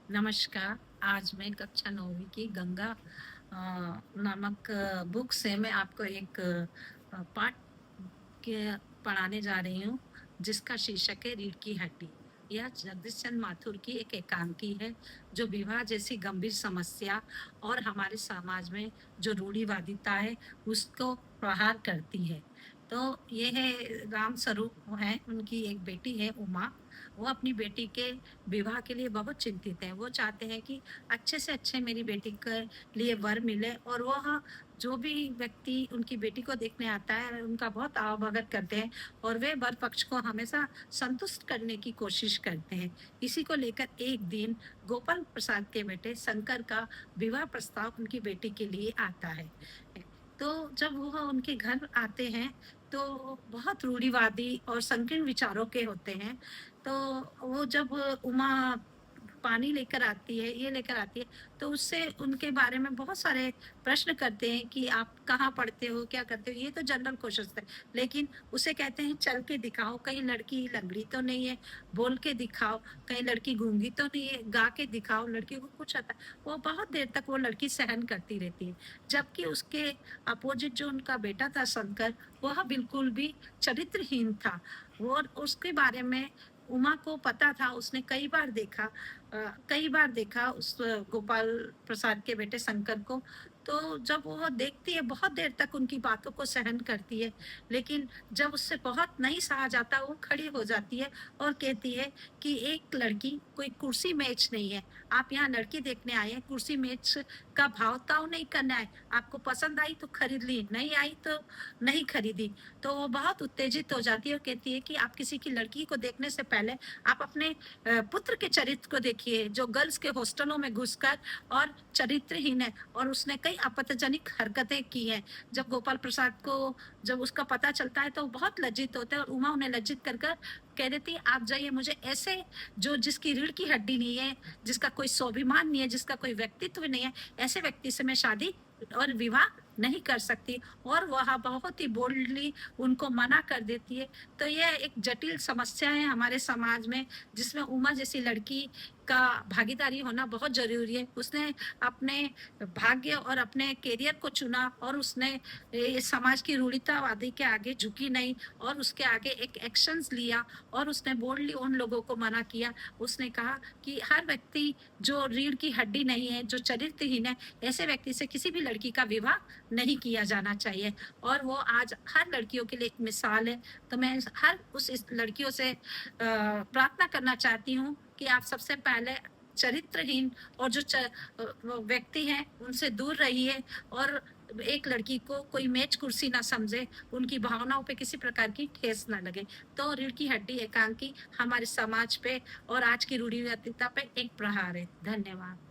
नमस्कार। आज मैं कक्षा 9वीं की गंगा नामक बुक से मैं आपको एक पाठ के पढ़ाने जा रही हूँ, जिसका शीर्षक है रीढ़ की हड्डी। यह जगदीश चंद्र माथुर की एक एकांकी है, जो विवाह जैसी गंभीर समस्या और हमारे समाज में जो रूढ़िवादिता है, उसको प्रहार करती है। तो ये है राम स्वरूप हैं, उनकी एक बेटी है उमा। वो अपनी बेटी के विवाह के लिए बहुत चिंतित हैं। वो चाहते हैं कि अच्छे से अच्छे मेरी बेटी के लिए वर मिले, और वह जो भी व्यक्ति उनकी बेटी को देखने आता है, उनका बहुत आवभगत करते हैं, और वे वर पक्ष को हमेशा संतुष्ट करने की कोशिश करते हैं। इसी को लेकर एक दिन गोपाल प्रसाद के बेटे शंकर का विवाह प्रस्ताव उनकी बेटी के लिए आता है। तो जब वह उनके घर आते हैं, तो बहुत रूढ़िवादी और संकीर्ण विचारों के होते हैं। तो वो जब उमा पानी लेकर आती है, ये लेकर आती है, तो उससे उनके बारे में बहुत सारे प्रश्न करते हैं कि आप कहाँ पढ़ते हो, क्या करते हो? ये तो जनरल क्वेश्चंस थे। लेकिन उसे कहते हैं चल के दिखाओ, कहीं लड़की लंगड़ी तो नहीं है, बोल के दिखाओ, कहीं लड़की गूंगी तो नहीं है, गा के दिखाओ, लड़की को कुछ आता है। वो बहुत देर तक वो लड़की सहन करती रहती है। जबकि उसके अपोजिट जो उनका बेटा था शंकर, वह बिल्कुल भी चरित्रहीन था। और उसके बारे में उमा को पता था, उसने कई बार देखा उस गोपाल प्रसाद के बेटे शंकर को। तो जब वो देखती है, बहुत देर तक उनकी बातों को सहन करती है, लेकिन जब उससे बहुत नहीं सहा जाता, वो खड़ी हो जाती है और कहती है कि एक लड़की कोई कुर्सी मेज नहीं है। आप यहाँ लड़की देखने आए हैं, कुर्सी मेज का भाव ताव नहीं करना है। आपको पसंद आई तो खरीद ली, नहीं आई तो नहीं खरीदी। तो वो बहुत उत्तेजित हो जाती है और कहती है कि आप किसी की लड़की को देखने से पहले आप अपने पुत्र के चरित्र को देखिए, जो गर्ल्स के हॉस्टलों में घुसकर और चरित्रहीन है, और उसने कई आपत्तिजनक हरकतें की हैं। जब गोपाल प्रसाद को जब उसका पता चलता है, तो वो बहुत लज्जित होते हैं, और उमा उन्हें लज्जित कर कर कह देती है, आप जाइए, मुझे ऐसे जो जिसकी रीढ़ की हड्डी नहीं है, जिसका कोई स्वाभिमान नहीं है, जिसका कोई व्यक्तित्व नहीं है, ऐसे व्यक्ति से मैं शादी और विवाह नहीं कर सकती। और वह बहुत ही बोल्डली उनको मना कर देती है। तो यह एक जटिल समस्या है हमारे समाज में, जिसमें उमा जैसी लड़की का भागीदारी होना बहुत जरूरी है। उसने अपने भाग्य और अपने करियर को चुना, और उसने समाज की रूढ़ितावादी के आगे झुकी नहीं, और उसके आगे एक एक्शंस लिया, और उसने बोल्डली उन लोगों को मना किया। उसने कहा कि हर व्यक्ति जो रीढ़ की हड्डी नहीं है, जो चरित्रहीन है, ऐसे व्यक्ति से किसी भी लड़की का विवाह नहीं किया जाना चाहिए। और वो आज हर लड़कियों के लिए एक मिसाल है। तो मैं हर उस इस लड़कियों से प्रार्थना करना चाहती हूँ कि आप सबसे पहले चरित्रहीन और जो व्यक्ति हैं, उनसे दूर रहिए, और एक लड़की को कोई मेज कुर्सी ना समझे, उनकी भावनाओं पे किसी प्रकार की ठेस ना लगे। तो रीढ़ की हड्डी एकांकी हमारे समाज पे और आज की रूढ़िवादिता पे एक प्रहार है। धन्यवाद।